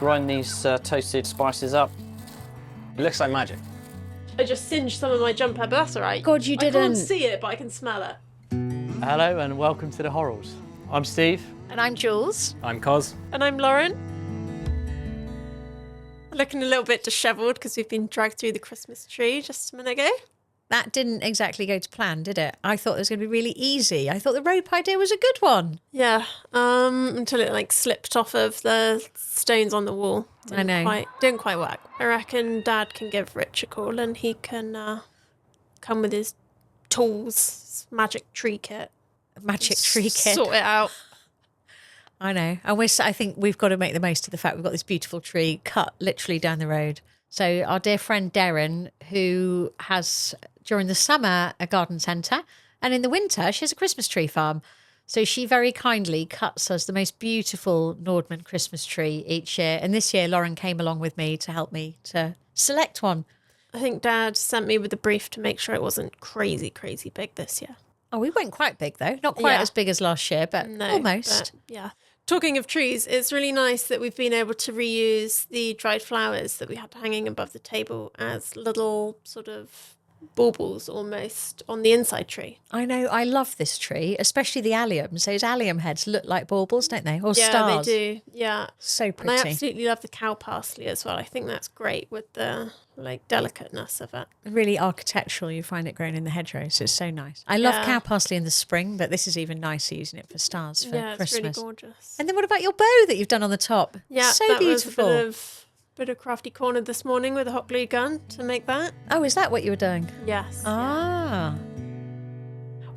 grind these toasted spices up. It looks like magic. I just singed some of my jumper, but that's all right. God, you didn't. I can't see it, but I can smell it. Hello and welcome to the Horrells. I'm Steve. And I'm Jules. I'm Cos. And I'm Lauren. Looking a little bit dishevelled because we've been dragged through the Christmas tree just a minute ago. That didn't exactly go to plan, did it? I thought it was going to be really easy. I thought the rope idea was a good one. Yeah, until it like slipped off of the stones on the wall. Didn't quite work. I reckon Dad can give Rich a call and he can come with his tools, his magic tree kit. Magic tree kit. Sort it out. I know. And I think we've got to make the most of the fact we've got this beautiful tree cut literally down the road. So our dear friend Darren, who has, during the summer, a garden centre, and in the winter, she has a Christmas tree farm. So she very kindly cuts us the most beautiful Nordmann Christmas tree each year. And this year, Lauren came along with me to help me to select one. I think Dad sent me with a brief to make sure it wasn't crazy, crazy big this year. Oh, we went quite big, though. Not quite as big as last year, but almost. But, yeah. Talking of trees, it's really nice that we've been able to reuse the dried flowers that we had hanging above the table as little sort of baubles almost on the inside tree. I know. I love this tree, especially the alliums. Those allium heads look like baubles, don't they? Or stars. Yeah, they do. Yeah. So pretty. And I absolutely love the cow parsley as well. I think that's great with the like delicateness of it. Really architectural. You find it growing in the hedgerows. It's so nice. I love cow parsley in the spring, but this is even nicer using it for stars for Christmas. It's really gorgeous. And then what about your bow that you've done on the top? Yeah, so that beautiful. was a bit of crafty corner this morning with a hot glue gun to make that. Oh, is that what you were doing? Yes. Ah.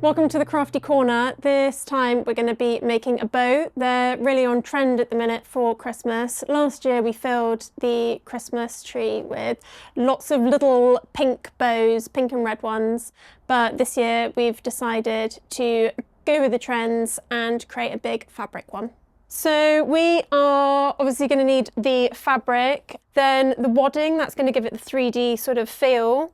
Welcome to the Crafty Corner. This time we're going to be making a bow. They're really on trend at the minute for Christmas. Last year we filled the Christmas tree with lots of little pink bows, pink and red ones. But this year we've decided to go with the trends and create a big fabric one. So we are obviously going to need the fabric, then the wadding, that's going to give it the 3D sort of feel.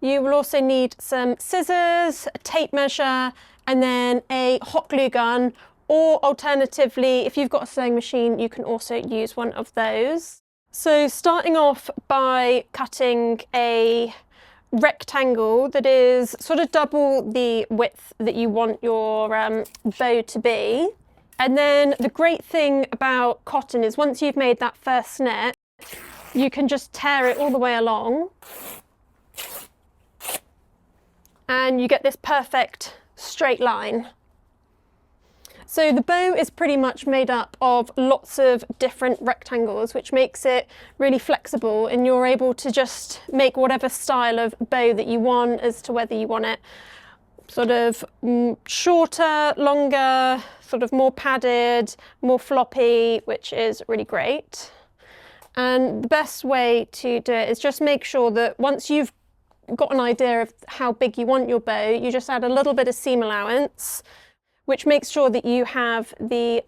You will also need some scissors, a tape measure, and then a hot glue gun, or alternatively, if you've got a sewing machine, you can also use one of those. So starting off by cutting a rectangle that is sort of double the width that you want your bow to be. And then the great thing about cotton is once you've made that first snip, you can just tear it all the way along. And you get this perfect straight line. So the bow is pretty much made up of lots of different rectangles, which makes it really flexible, and you're able to just make whatever style of bow that you want as to whether you want it sort of shorter, longer, sort of more padded, more floppy, which is really great. And the best way to do it is just make sure that once you've got an idea of how big you want your bow, you just add a little bit of seam allowance, which makes sure that you have the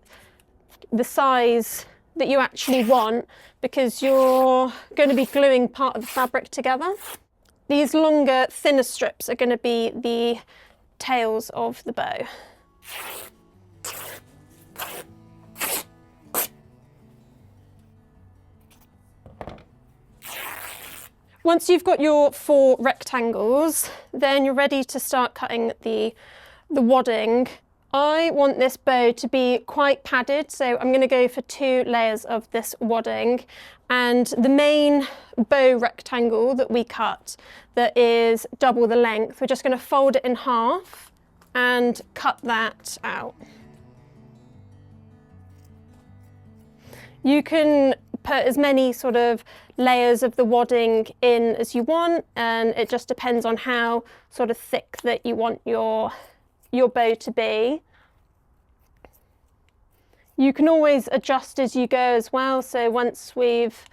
size that you actually want, because you're going to be gluing part of the fabric together. These longer, thinner strips are going to be the tails of the bow. Once you've got your 4 rectangles, then you're ready to start cutting the wadding. I want this bow to be quite padded, so I'm going to go for 2 layers of this wadding. And the main bow rectangle that we cut, that is double the length, we're just going to fold it in half and cut that out. You can put as many sort of layers of the wadding in as you want, and it just depends on how sort of thick that you want your bow to be. You can always adjust as you go as well, so once we've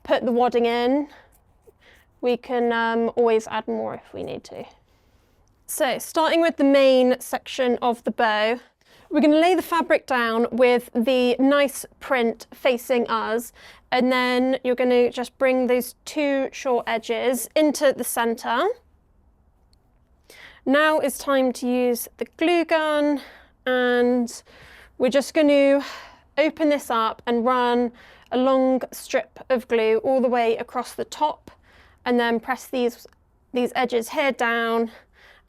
put the wadding in, we can always add more if we need to. So starting with the main section of the bow, we're going to lay the fabric down with the nice print facing us, and then you're going to just bring those 2 short edges into the centre. Now it's time to use the glue gun, and we're just going to open this up and run a long strip of glue all the way across the top, and then press these edges here down,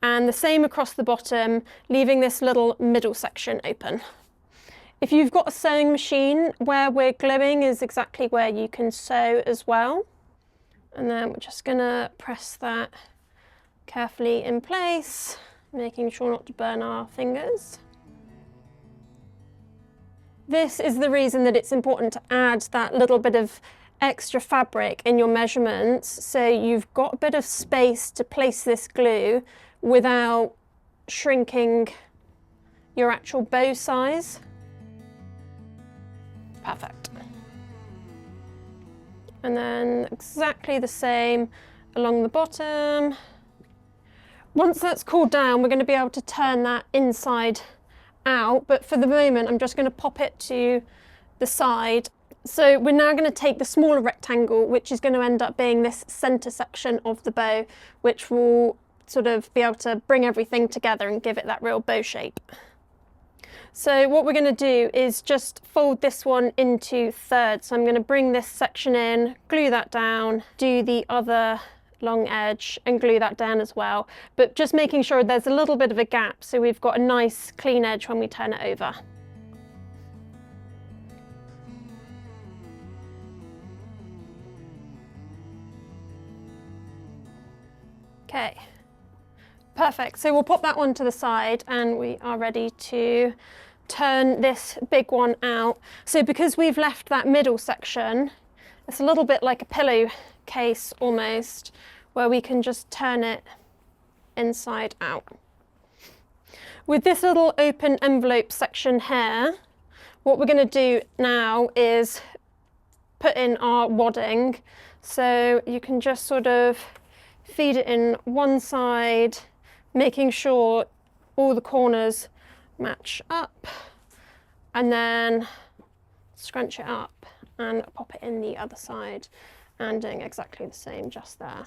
and the same across the bottom, leaving this little middle section open. If you've got a sewing machine, where we're gluing is exactly where you can sew as well. And then we're just gonna press that carefully in place, making sure not to burn our fingers. This is the reason that it's important to add that little bit of extra fabric in your measurements, so you've got a bit of space to place this glue without shrinking your actual bow size. Perfect. And then exactly the same along the bottom. Once that's cooled down, we're going to be able to turn that inside out, but for the moment I'm just going to pop it to the side. So we're now going to take the smaller rectangle, which is going to end up being this center section of the bow, which will sort of be able to bring everything together and give it that real bow shape. So what we're going to do is just fold this one into thirds. So I'm going to bring this section in, glue that down, do the other long edge and glue that down as well, but just making sure there's a little bit of a gap so we've got a nice clean edge when we turn it over. Okay, perfect. So we'll pop that one to the side and we are ready to turn this big one out. So because we've left that middle section, it's a little bit like a pillowcase almost, where we can just turn it inside out. With this little open envelope section here, what we're going to do now is put in our wadding. So you can just sort of feed it in one side, making sure all the corners match up, and then scrunch it up and pop it in the other side, and doing exactly the same just there.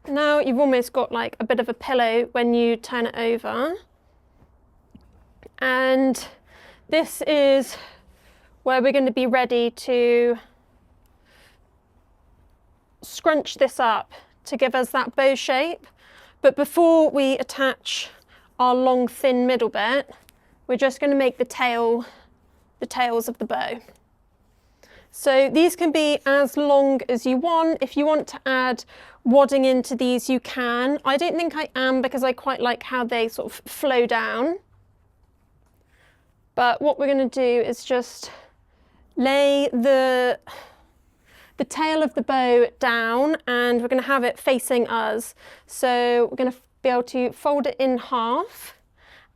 Now you've almost got like a bit of a pillow when you turn it over, and this is where we're going to be ready to scrunch this up to give us that bow shape. But before we attach our long thin middle bit, we're just going to make the tails of the bow. So these can be as long as you want. If you want to add wadding into these, you can. I don't think I am, because I quite like how they sort of flow down. But what we're going to do is just lay the tail of the bow down, and we're going to have it facing us. So we're going to be able to fold it in half,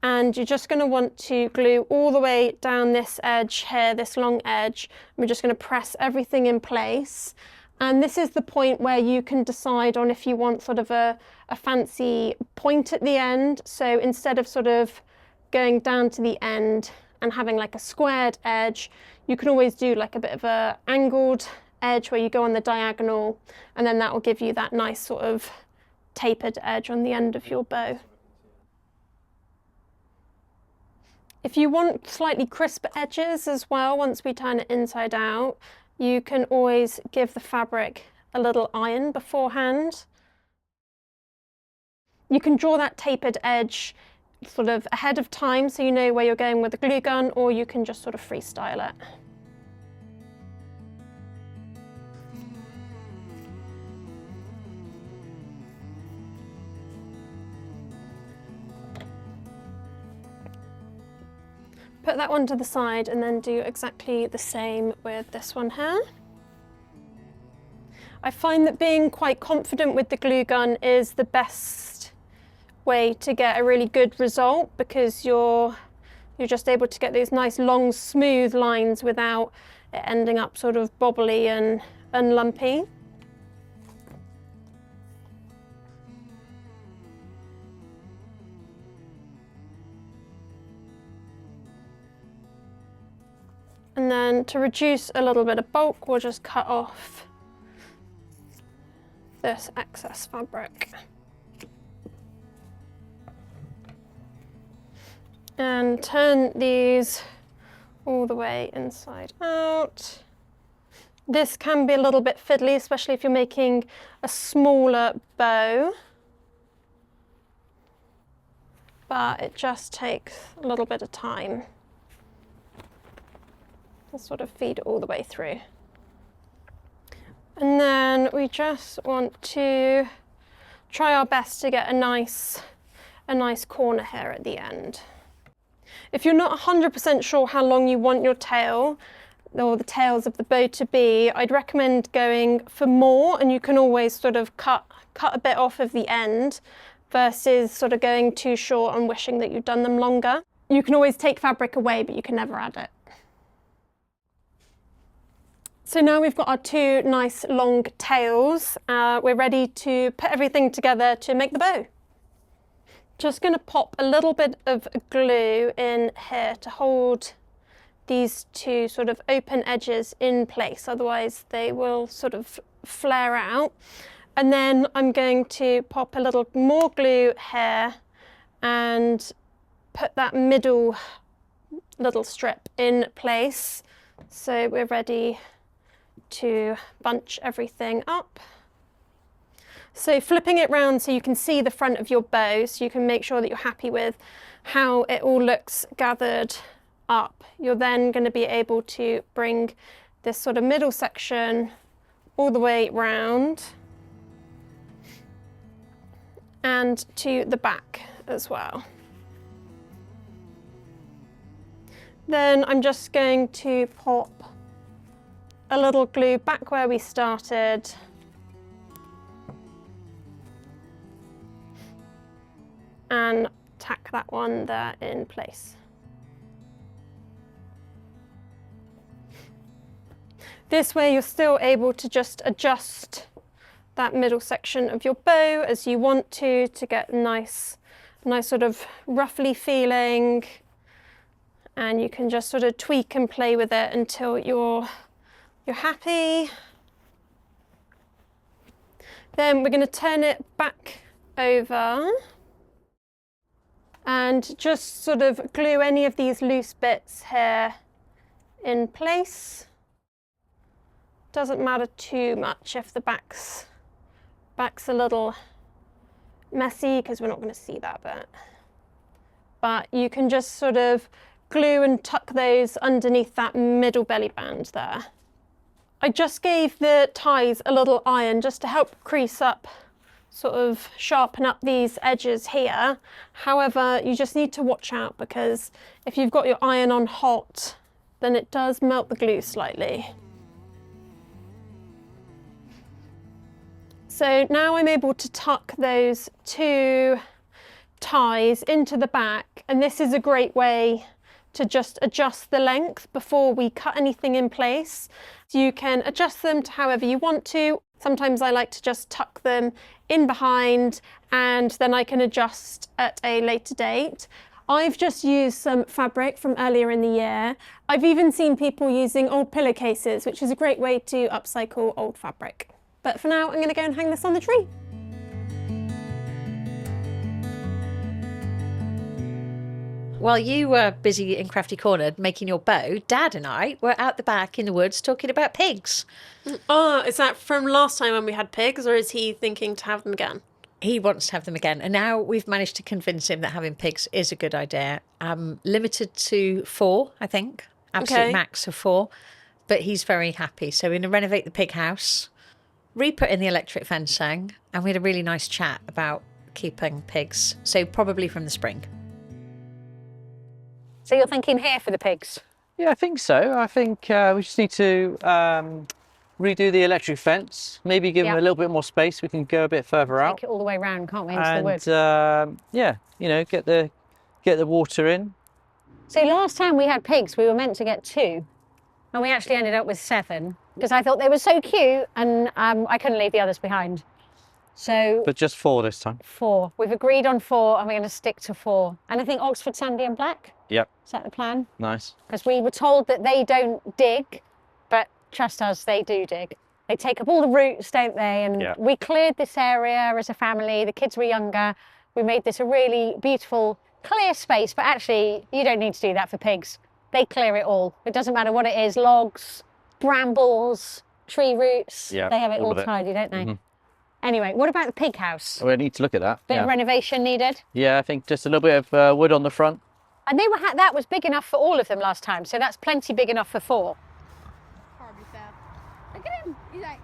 and you're just going to want to glue all the way down this edge here, this long edge. We're just going to press everything in place. And this is the point where you can decide on if you want sort of a fancy point at the end. So instead of sort of going down to the end and having like a squared edge, you can always do like a bit of a angled edge where you go on the diagonal, and then that will give you that nice sort of tapered edge on the end of your bow. If you want slightly crisper edges as well, once we turn it inside out, you can always give the fabric a little iron beforehand. You can draw that tapered edge sort of ahead of time so you know where you're going with the glue gun, or you can just sort of freestyle it. Put that one to the side and then do exactly the same with this one here. I find that being quite confident with the glue gun is the best way to get a really good result, because you're just able to get these nice long smooth lines without it ending up sort of bobbly and lumpy. And then to reduce a little bit of bulk, we'll just cut off this excess fabric. and turn these all the way inside out. This can be a little bit fiddly, especially if you're making a smaller bow, but it just takes a little bit of time to sort of feed it all the way through. And then we just want to try our best to get a nice corner here at the end. If you're not 100% sure how long you want your tail or the tails of the bow to be, I'd recommend going for more, and you can always sort of cut a bit off of the end versus sort of going too short and wishing that you'd done them longer. You can always take fabric away, but you can never add it. So now we've got our two nice long tails. We're ready to put everything together to make the bow. Just going to pop a little bit of glue in here to hold these two sort of open edges in place, otherwise they will sort of flare out. And then I'm going to pop a little more glue here and put that middle little strip in place. So we're ready to bunch everything up. So flipping it round so you can see the front of your bow, so you can make sure that you're happy with how it all looks gathered up. You're then going to be able to bring this sort of middle section all the way round and to the back as well. Then I'm just going to pop a little glue back where we started, and tack that one there in place. This way you're still able to just adjust that middle section of your bow as you want to get a nice sort of ruffly feeling, and you can just sort of tweak and play with it until you're happy. Then we're going to turn it back over and just sort of glue any of these loose bits here in place. Doesn't matter too much if the back's a little messy, because we're not going to see that bit. But you can just sort of glue and tuck those underneath that middle belly band there. I just gave the ties a little iron just to help crease up, sort of sharpen up these edges here. However, you just need to watch out, because if you've got your iron on hot, then it does melt the glue slightly. So now I'm able to tuck those two ties into the back, and this is a great way to just adjust the length before we cut anything in place. So you can adjust them to however you want to. Sometimes I like to just tuck them in behind, and then I can adjust at a later date. I've just used some fabric from earlier in the year. I've even seen people using old pillowcases, which is a great way to upcycle old fabric. But for now, I'm going to go and hang this on the tree. While you were busy in Crafty Corner making your bow, Dad and I were out the back in the woods talking about pigs. Oh, is that from last time when we had pigs, or is he thinking to have them again? He wants to have them again, and now we've managed to convince him that having pigs is a good idea. Limited to 4, I think. Absolute max of 4, but he's very happy. So we're going to renovate the pig house, re-put in the electric fencing, and we had a really nice chat about keeping pigs, so probably from the spring. So you're thinking here for the pigs? Yeah, I think so. I think we just need to redo the electric fence, maybe give them a little bit more space. We can go a bit further out. Take it all the way around, can't we, into the woods? Yeah, you know, get the water in. So last time we had pigs, we were meant to get 2, and we actually ended up with 7, because I thought they were so cute, and I couldn't leave the others behind. So, But just 4 this time. 4. We've agreed on 4, and we're going to stick to 4. And I think Oxford Sandy and Black? Yep. Is that the plan? Nice. Because we were told that they don't dig, but trust us, they do dig. They take up all the roots, don't they? And we cleared this area as a family. The kids were younger. We made this a really beautiful clear space, but actually you don't need to do that for pigs. They clear it all. It doesn't matter what it is, logs, brambles, tree roots. Yeah, they have it all of it. tidy, don't they? Mm-hmm. Anyway, what about the pig house? We need to look at that. Bit of renovation needed. Yeah, I think just a little bit of wood on the front. And that was big enough for all of them last time, so that's plenty big enough for 4. Horribly fair. Look at him. He's like,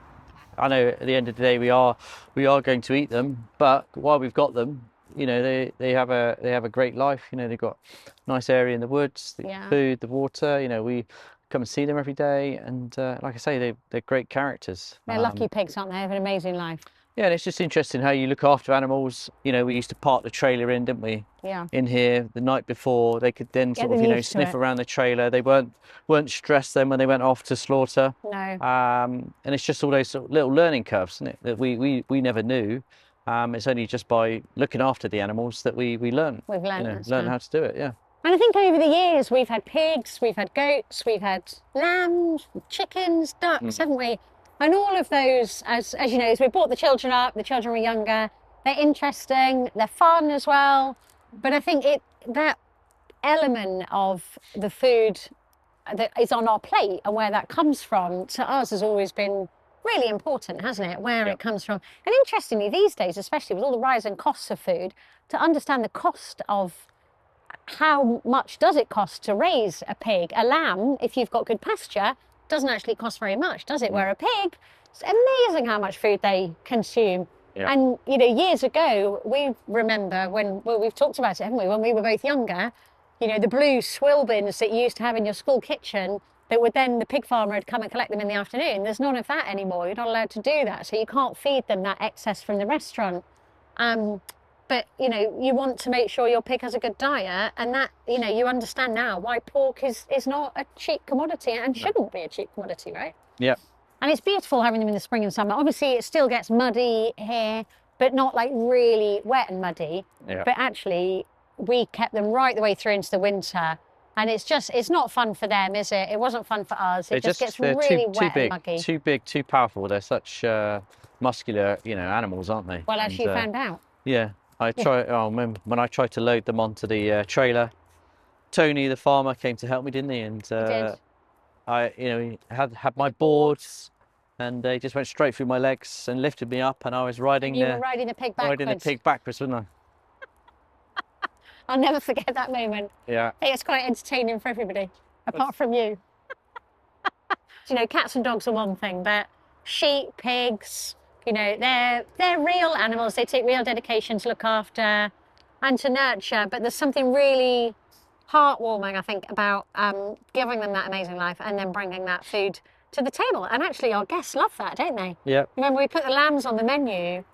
I know at the end of the day we are going to eat them, but while we've got them, you know, they have a great life. You know, they've got nice area in the woods, the food, the water. You know, we come and see them every day, and like I say, they're great characters. They're lucky pigs, aren't they? They have an amazing life. Yeah, and it's just interesting how you look after animals. You know, we used to park the trailer in, didn't we? Yeah. In here the night before, they could then sort of, you know, sniff around the trailer. They weren't stressed then when they went off to slaughter. No. And it's just all those sort of little learning curves, isn't it? That we never knew. It's only just by looking after the animals that we learn. We've learned learn how to do it. Yeah. And I think over the years we've had pigs, we've had goats, we've had lambs, chickens, ducks, haven't we? And all of those, as you know, as we brought the children up, the children were younger, they're interesting, they're fun as well. But I think that element of the food that is on our plate and where that comes from, to us has always been really important, hasn't it? Where it comes from. And interestingly, these days, especially with all the rise in costs of food, to understand the cost of how much does it cost to raise a pig, a lamb, if you've got good pasture, doesn't actually cost very much, does it? Where a pig, it's amazing how much food they consume. Yeah. And, you know, years ago, we remember we've talked about it, haven't we? When we were both younger, you know, the blue swill bins that you used to have in your school kitchen, that would then, the pig farmer would come and collect them in the afternoon. There's none of that anymore. You're not allowed to do that. So you can't feed them that excess from the restaurant. But, you know, you want to make sure your pig has a good diet, and that, you know, you understand now why pork is not a cheap commodity and shouldn't be a cheap commodity, right? Yeah. And it's beautiful having them in the spring and summer. Obviously, it still gets muddy here, but not like really wet and muddy. Yeah. But actually, we kept them right the way through into the winter. And it's not fun for them, is it? It wasn't fun for us. It just gets really wet and muggy. Too big, too powerful. They're such muscular, you know, animals, aren't they? Well, as you found out. Yeah. I remember when I tried to load them onto the trailer, Tony, the farmer, came to help me, didn't he? And I, you know, he had my boards, and they just went straight through my legs and lifted me up, and I was riding You were riding the pig backwards. Riding the pig backwards, wasn't I? I'll never forget that moment. Yeah. I think it's quite entertaining for everybody, apart from you. You know, cats and dogs are one thing, but sheep, pigs, you know, they're real animals. They take real dedication to look after and to nurture. But there's something really heartwarming, I think, about giving them that amazing life and then bringing that food to the table. And actually, our guests love that, don't they? Yeah. Remember, we put the lambs on the menu.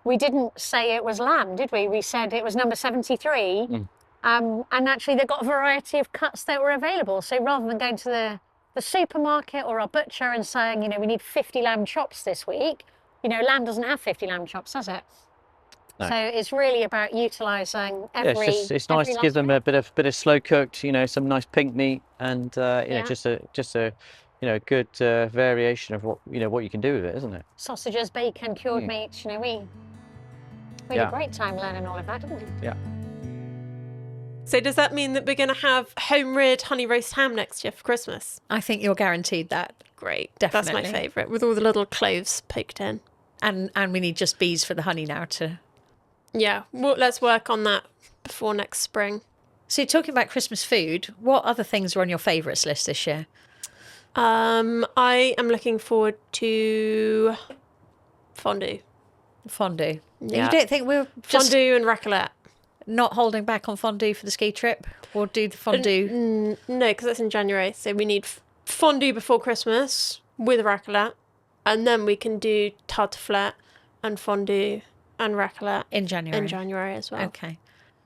We didn't say it was lamb, did we? We said it was number 73. And actually, they got a variety of cuts that were available. So rather than going to the supermarket or our butcher and saying, you know, we need 50 lamb chops this week, you know, lamb doesn't have 50 lamb chops, does it? No. So it's really about utilising every. It's nice to give them a bit of slow cooked, you know, some nice pink meat, and you know, just a you know, good variation of what you can do with it, isn't it? Sausages, bacon, cured meats. You know, we had a great time learning all of that, didn't we? Yeah. So does that mean that we're going to have home-reared honey roast ham next year for Christmas? I think you're guaranteed that. Great. Definitely. That's my favourite, with all the little cloves poked in. And we need just bees for the honey now to... Yeah, well, let's work on that before next spring. So talking about Christmas food, what other things are on your favourites list this year? I am looking forward to fondue. Fondue. Yeah. You don't think we're just fondue and raclette? Not holding back on fondue for the ski trip, or do the fondue? No, because that's in January. So we need fondue before Christmas with raclette, and then we can do tartiflette and fondue and raclette in January. In January as well. Okay.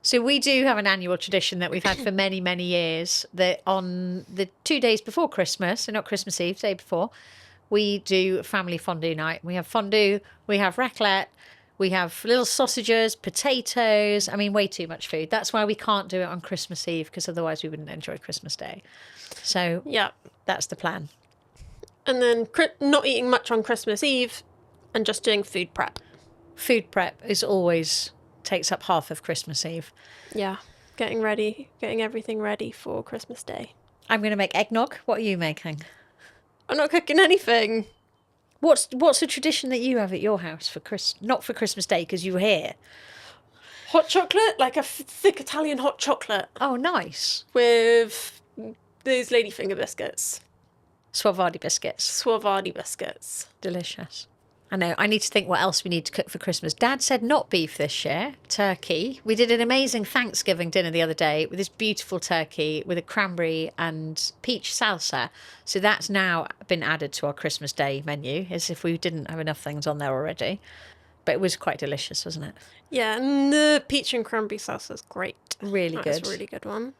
So we do have an annual tradition that we've had for many, many years, that on the 2 days before Christmas, so not Christmas Eve, day before, we do family fondue night. We have fondue, we have raclette, we have little sausages, potatoes. I mean, way too much food. That's why we can't do it on Christmas Eve, because otherwise we wouldn't enjoy Christmas Day. So yeah, that's the plan. And then not eating much on Christmas Eve and just doing food prep. Food prep is always takes up half of Christmas Eve. Yeah. getting everything ready for Christmas Day. I'm going to make eggnog. What are you making? I'm not cooking anything. What's a tradition that you have at your house for not for Christmas Day because you were here? Hot chocolate, like a thick Italian hot chocolate. Oh, nice. With those ladyfinger biscuits. Suavadi biscuits. Suavadi biscuits. Delicious. I know. I need to think what else we need to cook for Christmas. Dad said not beef this year, turkey. We did an amazing Thanksgiving dinner the other day with this beautiful turkey with a cranberry and peach salsa. So that's now been added to our Christmas Day menu, as if we didn't have enough things on there already. But it was quite delicious, wasn't it? Yeah, and the peach and cranberry salsa is great. Really good. That's a really good one.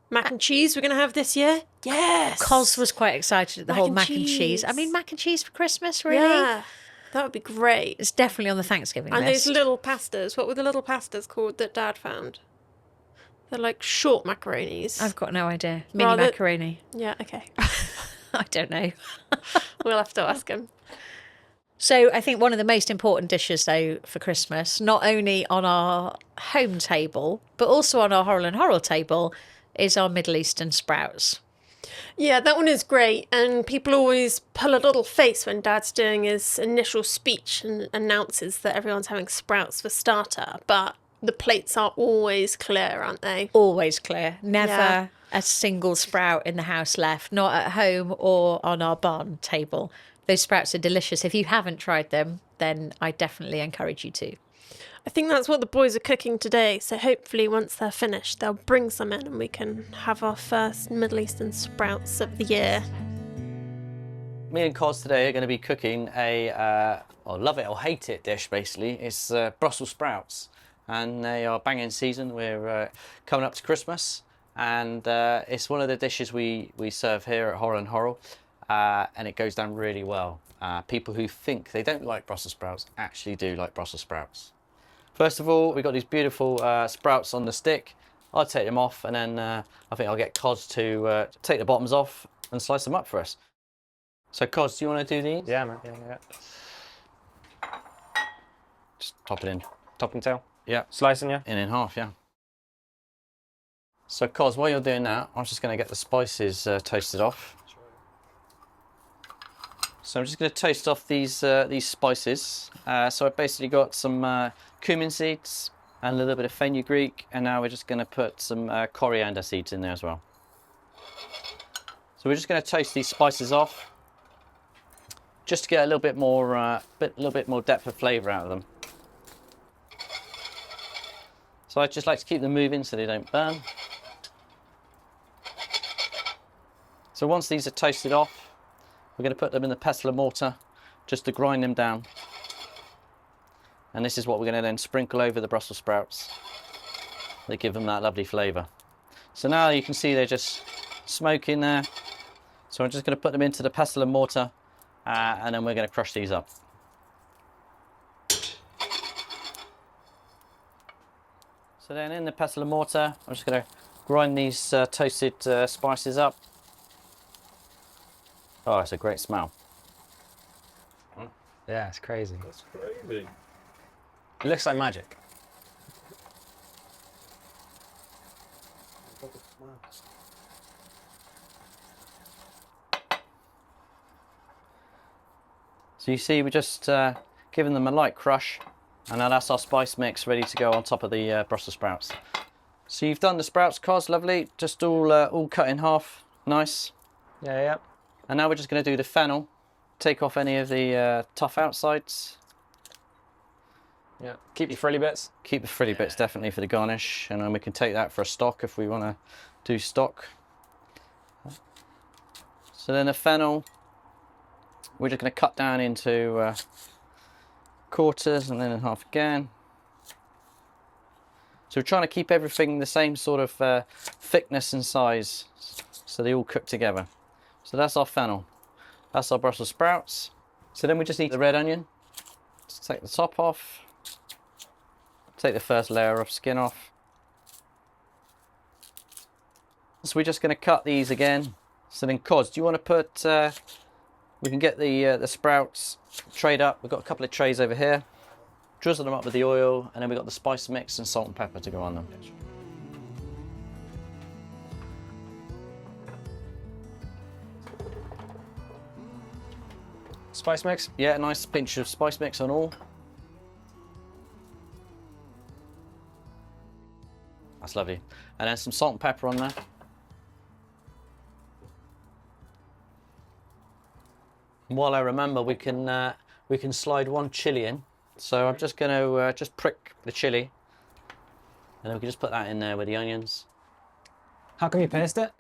Mac and cheese we're going to have this year? Yes! Cos was quite excited at the whole mac and cheese. I mean, mac and cheese for Christmas, really? Yeah. That would be great. It's definitely on the Thanksgiving and list. And those little pastas. What were the little pastas called that Dad found? They're like short macaronis. I've got no idea. Mini macaroni. Yeah, okay. I don't know. We'll have to ask him. So I think one of the most important dishes, though, for Christmas, not only on our home table, but also on our Horrell and Horrell table, is our Middle Eastern sprouts. Yeah, that one is great, and people always pull a little face when Dad's doing his initial speech and announces that everyone's having sprouts for starter, but the plates are always clear, aren't they? Always clear. Never a single sprout in the house left, not at home or on our barn table. Those sprouts are delicious. If you haven't tried them, then I definitely encourage you to. I think that's what the boys are cooking today, so hopefully once they're finished, they'll bring some in and we can have our first Middle Eastern sprouts of the year. Me and Cos today are going to be cooking a love it or hate it dish, basically. It's Brussels sprouts, and they are bang in season. We're coming up to Christmas, and it's one of the dishes we serve here at Horrell and Horrell, and it goes down really well. People who think they don't like Brussels sprouts actually do like Brussels sprouts. First of all, we've got these beautiful sprouts on the stick. I'll take them off, and then I think I'll get Cos to take the bottoms off and slice them up for us. So Cos, do you want to do these? Yeah, man. Yeah. Just top it in. Top and tail. Yeah. Slicing, yeah. In half, yeah. So Cos, while you're doing that, I'm just going to get the spices toasted off. So I'm just going to toast off these spices. So I've basically got some cumin seeds and a little bit of fenugreek, and now we're just going to put some coriander seeds in there as well. So we're just going to toast these spices off, just to get a little bit more depth of flavour out of them. So I just like to keep them moving so they don't burn. So once these are toasted off, we're going to put them in the pestle and mortar just to grind them down. And this is what we're going to then sprinkle over the Brussels sprouts. They give them that lovely flavour. So now you can see they're just smoking there. So I'm just going to put them into the pestle and mortar, and then we're going to crush these up. So then in the pestle and mortar, I'm just going to grind these toasted spices up. Oh, it's a great smell. Yeah, it's crazy. That's crazy. It looks like magic. So you see, we're just giving them a light crush, and now that's our spice mix ready to go on top of the Brussels sprouts. So you've done the sprouts, Cos, lovely, just all cut in half, nice. Yeah. And now we're just going to do the fennel, take off any of the tough outsides. Yeah. Keep your frilly bits. Keep the frilly bits definitely for the garnish, and then we can take that for a stock if we want to do stock. So then the fennel, we're just going to cut down into quarters and then in half again. So we're trying to keep everything the same sort of thickness and size so they all cook together. So that's our fennel. That's our Brussels sprouts. So then we just need the red onion. Just take the top off. Take the first layer of skin off. So we're just going to cut these again. So then, Cos, do you want to put? We can get the sprouts trayed up. We've got a couple of trays over here. Drizzle them up with the oil, and then we've got the spice mix and salt and pepper to go on them. Spice mix? Yeah, a nice pinch of spice mix on all. That's lovely. And then some salt and pepper on there. And while I remember, we can slide one chili in. So I'm just going to just prick the chili, and then we can just put that in there with the onions. How can you paste it?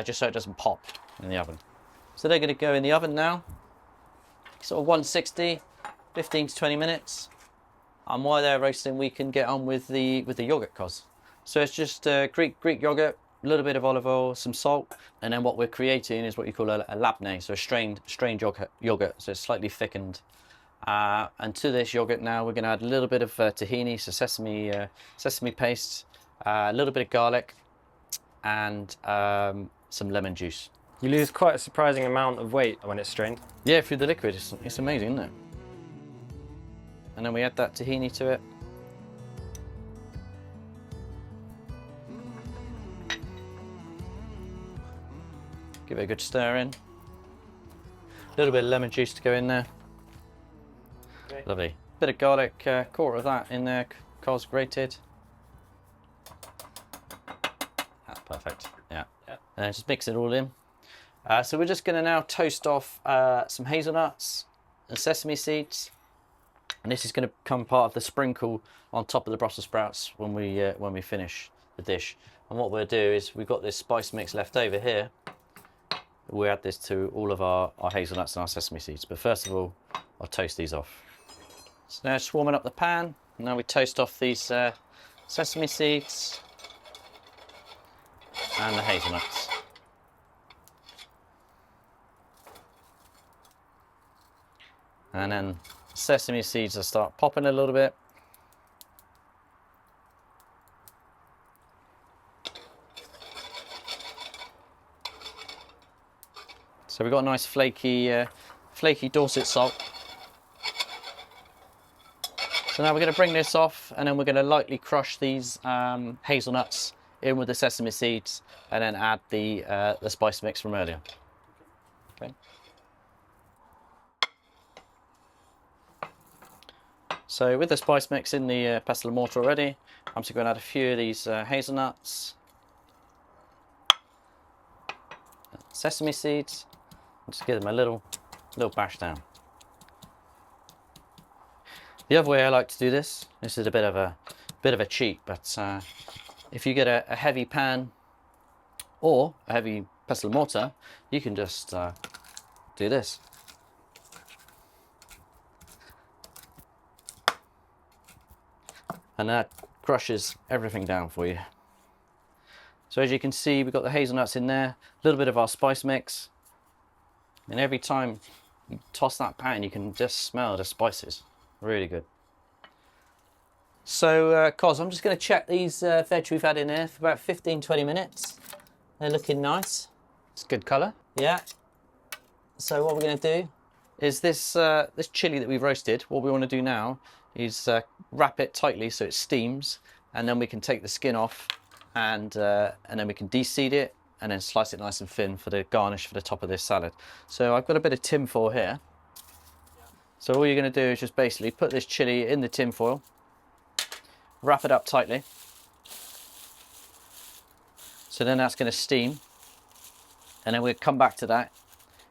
Just so it doesn't pop in the oven. So they're going to go in the oven now, sort of 160, 15 to 20 minutes. And while they're roasting, we can get on with the yogurt, Cos. So it's just Greek yogurt, a little bit of olive oil, some salt, and then what we're creating is what you call a labneh, so a strained yogurt, so it's slightly thickened. And to this yogurt now, we're going to add a little bit of tahini, so sesame paste, a little bit of garlic, and some lemon juice. You lose quite a surprising amount of weight when it's strained. Yeah, through the liquid, it's amazing, isn't it? And then we add that tahini to it. Give it a good stir in. A little bit of lemon juice to go in there. Okay. Lovely. Bit of garlic, quarter of that in there, Cos grated. That's perfect. Yeah. And then just mix it all in. So we're just going to now toast off some hazelnuts and sesame seeds, and this is going to become part of the sprinkle on top of the Brussels sprouts when we finish the dish. And what we'll do is we've got this spice mix left over here. We add this to all of our hazelnuts and our sesame seeds. But first of all, I'll toast these off. So now just warming up the pan. Now we toast off these sesame seeds and the hazelnuts. And then sesame seeds will start popping a little bit. So we've got a nice flaky Dorset salt. So now we're going to bring this off, and then we're going to lightly crush these hazelnuts in with the sesame seeds, and then add the spice mix from earlier. Okay. So with the spice mix in the pestle and mortar already, I'm just going to add a few of these hazelnuts, sesame seeds, and just give them a little bash down. The other way I like to do this is a bit of a cheat, but if you get a heavy pan or a heavy pestle and mortar, you can just do this. And that crushes everything down for you. So as you can see, we've got the hazelnuts in there, a little bit of our spice mix, and every time you toss that pan, you can just smell the spices. Really good. So, Cos, I'm just going to check these veg we've had in there for about 15-20 minutes. They're looking nice. It's good colour. Yeah. So what we're going to do is this chili that we've roasted, what we want to do now is wrap it tightly so it steams, and then we can take the skin off, and then we can de-seed it and then slice it nice and thin for the garnish for the top of this salad. So I've got a bit of tin foil here. So all you're going to do is just basically put this chili in the tin foil, wrap it up tightly. So then that's going to steam, and then we'll come back to that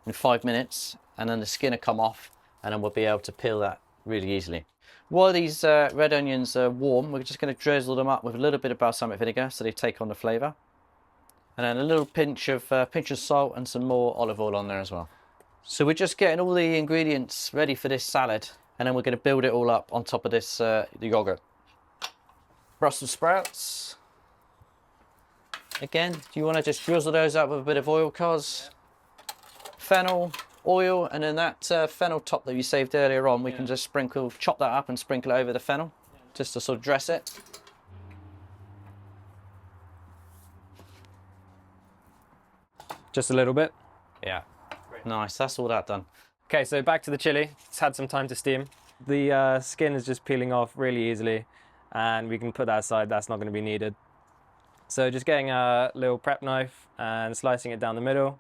in 5 minutes, and then the skin will come off, and then we'll be able to peel that really easily. While these red onions are warm, we're just going to drizzle them up with a little bit of balsamic vinegar so they take on the flavour, and then a little pinch of salt and some more olive oil on there as well. So we're just getting all the ingredients ready for this salad, and then we're going to build it all up on top of this the yogurt. Brussels sprouts. Again, do you want to just drizzle those up with a bit of oil, Cos? Fennel, oil, and then that fennel top that you saved earlier on, we can just chop that up and sprinkle it over the fennel, just to sort of dress it. Just a little bit. Yeah. Nice, that's all that done. Okay, so back to the chili. It's had some time to steam. The skin is just peeling off really easily, and we can put that aside. That's not going to be needed. So just getting a little prep knife and slicing it down the middle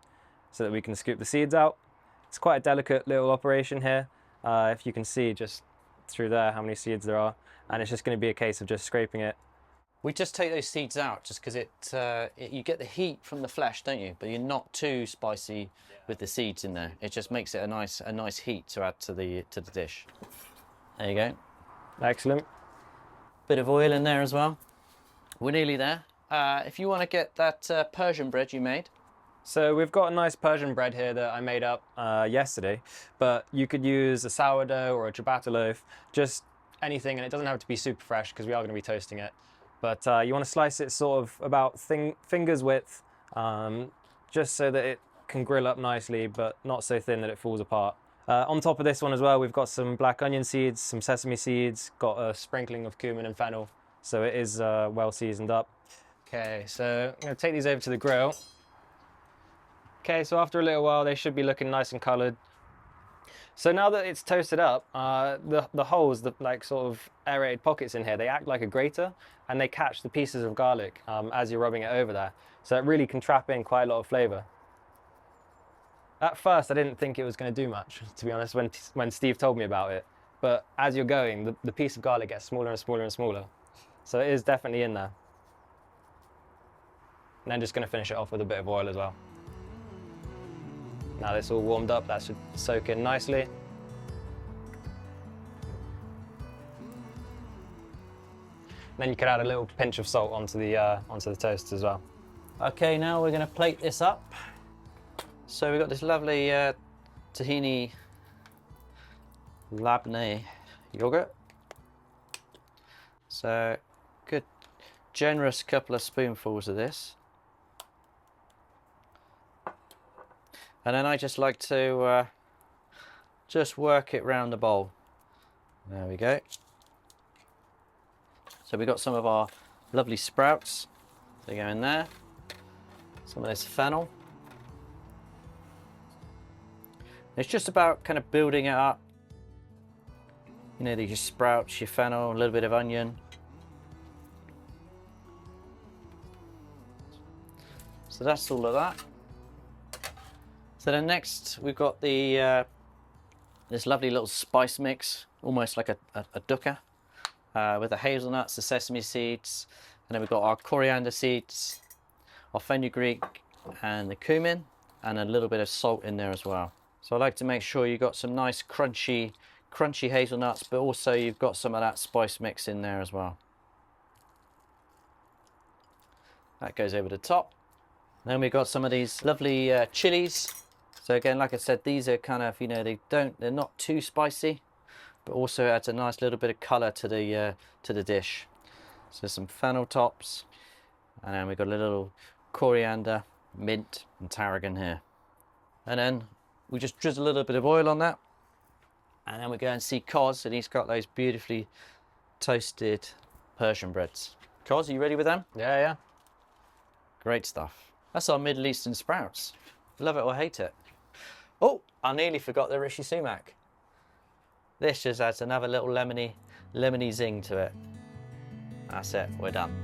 so that we can scoop the seeds out. It's quite a delicate little operation here. If you can see just through there how many seeds there are, and it's just going to be a case of just scraping it. We just take those seeds out just because you get the heat from the flesh, don't you? But you're not too spicy with the seeds in there. It just makes it a nice heat to add to the dish. There you go. Excellent. Bit of oil in there as well. We're nearly there. If you want to get that Persian bread you made. So we've got a nice Persian bread here that I made up yesterday, but you could use a sourdough or a ciabatta loaf, just anything, and it doesn't have to be super fresh because we are going to be toasting it. But you want to slice it sort of about fingers width, just so that it can grill up nicely, but not so thin that it falls apart. On top of this one as well, we've got some black onion seeds, some sesame seeds, got a sprinkling of cumin and fennel, so it is well seasoned up. Okay, so I'm going to take these over to the grill. Okay, so after a little while, they should be looking nice and coloured. So now that it's toasted up, the holes, the like sort of aerated pockets in here, they act like a grater and they catch the pieces of garlic as you're rubbing it over there. So it really can trap in quite a lot of flavour. At first, I didn't think it was going to do much, to be honest, when Steve told me about it. But as you're going, the piece of garlic gets smaller and smaller and smaller. So it is definitely in there. And then just going to finish it off with a bit of oil as well. Now that's all warmed up, that should soak in nicely. Then you can add a little pinch of salt onto the toast as well. Okay, now we're going to plate this up. So we've got this lovely tahini labneh yogurt. So good, generous couple of spoonfuls of this. And then I just like to just work it round the bowl. There we go. So we've got some of our lovely sprouts. They go in there. Some of this fennel. It's just about kind of building it up. You know, your sprouts, your fennel, a little bit of onion. So that's all of that. So then next we've got the this lovely little spice mix, almost like a dukkha, with the hazelnuts, the sesame seeds, and then we've got our coriander seeds, our fenugreek, and the cumin, and a little bit of salt in there as well. So I like to make sure you've got some nice crunchy hazelnuts, but also you've got some of that spice mix in there as well. That goes over the top. Then we've got some of these lovely chilies. So again, like I said, these are kind of, you know, they're not too spicy, but also adds a nice little bit of colour to the dish. So some fennel tops, and then we've got a little coriander, mint, and tarragon here. And then we just drizzle a little bit of oil on that, and then we go and see Cos, and he's got those beautifully toasted Persian breads. Cos, are you ready with them? Yeah, yeah. Great stuff. That's our Middle Eastern sprouts. Love it or hate it. Oh, I nearly forgot the rishi sumac. This just adds another little lemony zing to it. That's it, we're done.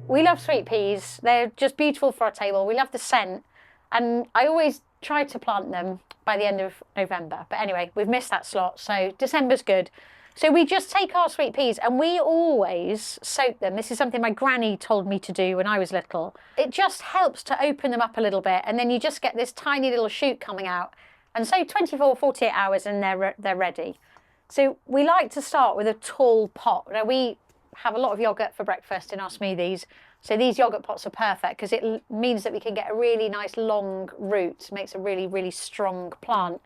We love sweet peas. They're just beautiful for our table. We love the scent. And I always try to plant them by the end of November. But anyway, we've missed that slot, so December's good. So we just take our sweet peas and we always soak them. This is something my granny told me to do when I was little. It just helps to open them up a little bit, and then you just get this tiny little shoot coming out. And so 24, 48 hours and they're ready. So we like to start with a tall pot. Now we have a lot of yogurt for breakfast in our smoothies. So these yogurt pots are perfect because it means that we can get a really nice long root. Makes a really, really strong plant.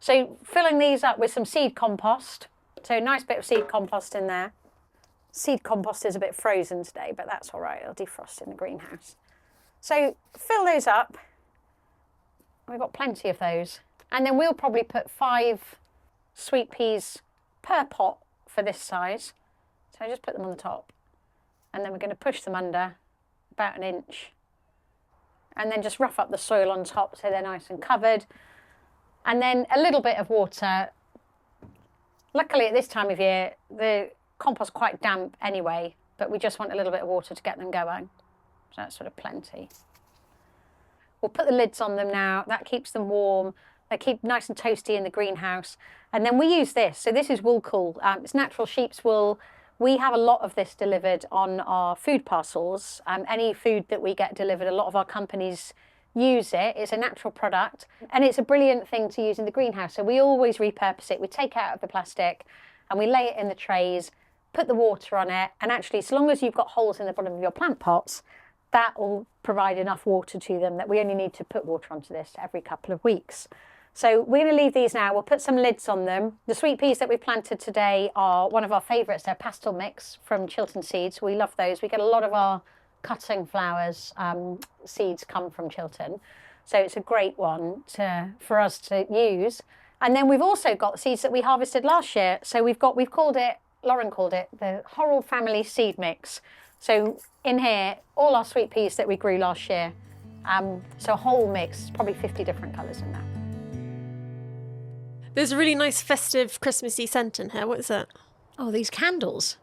So filling these up with some seed compost. So a nice bit of seed compost in there. Seed compost is a bit frozen today, but that's all right. It'll defrost in the greenhouse. So fill those up. We've got plenty of those. And then we'll probably put 5 sweet peas per pot for this size. So just put them on the top. And then we're going to push them under about 1 inch. And then just rough up the soil on top so they're nice and covered. And then a little bit of water. Luckily at this time of year, the compost's quite damp anyway, but we just want a little bit of water to get them going. So that's sort of plenty. We'll put the lids on them now. That keeps them warm. They keep nice and toasty in the greenhouse. And then we use this. So this is wool cool. It's natural sheep's wool. We have a lot of this delivered on our food parcels. Any food that we get delivered, a lot of our companies use it. It's a natural product and it's a brilliant thing to use in the greenhouse. So we always repurpose it. We take it out of the plastic and we lay it in the trays, put the water on it. And actually, so long as you've got holes in the bottom of your plant pots, that will provide enough water to them that we only need to put water onto this every couple of weeks. So we're going to leave these now. We'll put some lids on them. The sweet peas that we've planted today are one of our favourites. They're pastel mix from Chiltern Seeds. We love those. We get a lot of our cutting flowers seeds come from Chiltern. So it's a great one for us to use. And then we've also got seeds that we harvested last year. So Lauren called it the Horrell family seed mix. So in here, all our sweet peas that we grew last year. So a whole mix, probably 50 different colours in there. There's a really nice festive Christmassy scent in here. What is it? Oh, these candles.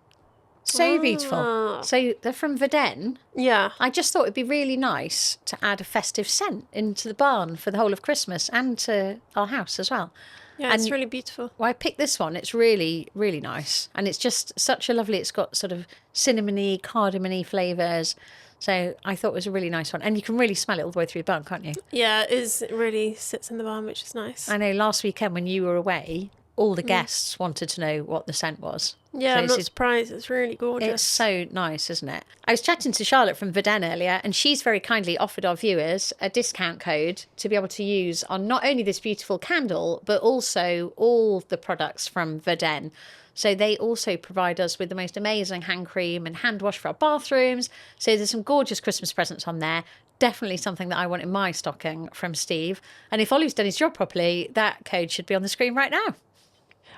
So beautiful. So they're from Verden. Yeah. I just thought it'd be really nice to add a festive scent into the barn for the whole of Christmas and to our house as well. Yeah, it's really beautiful. Well, I picked this one. It's really, really nice. And it's just such a lovely, it's got sort of cinnamony, cardamom-y flavours. So I thought it was a really nice one. And you can really smell it all the way through the barn, can't you? Yeah, it really sits in the barn, which is nice. I know last weekend when you were away, all the guests wanted to know what the scent was. Yeah, So I'm not surprised. It's really gorgeous. It's so nice, isn't it? I was chatting to Charlotte from Verden earlier, and she's very kindly offered our viewers a discount code to be able to use on not only this beautiful candle, but also all the products from Verden. So they also provide us with the most amazing hand cream and hand wash for our bathrooms. So there's some gorgeous Christmas presents on there. Definitely something that I want in my stocking from Steve. And if Ollie's done his job properly, that code should be on the screen right now.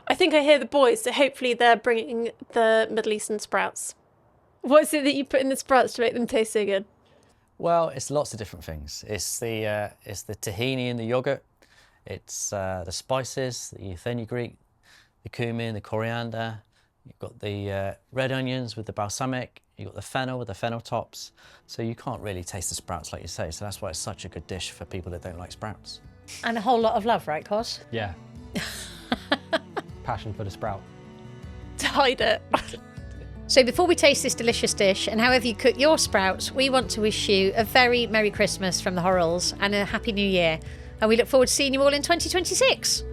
I think I hear the boys, so hopefully they're bringing the Middle Eastern sprouts. What is it that you put in the sprouts to make them taste so good? Well, it's lots of different things. It's the tahini in the yogurt. It's the spices, the fenugreek, the cumin, the coriander. You've got the red onions with the balsamic. You've got the fennel with the fennel tops. So you can't really taste the sprouts like you say. So that's why it's such a good dish for people that don't like sprouts. And a whole lot of love, right, Cos? Yeah. Passion for the sprout. To hide it. So before we taste this delicious dish, and however you cook your sprouts, we want to wish you a very Merry Christmas from the Horrells and a Happy New Year. And we look forward to seeing you all in 2026.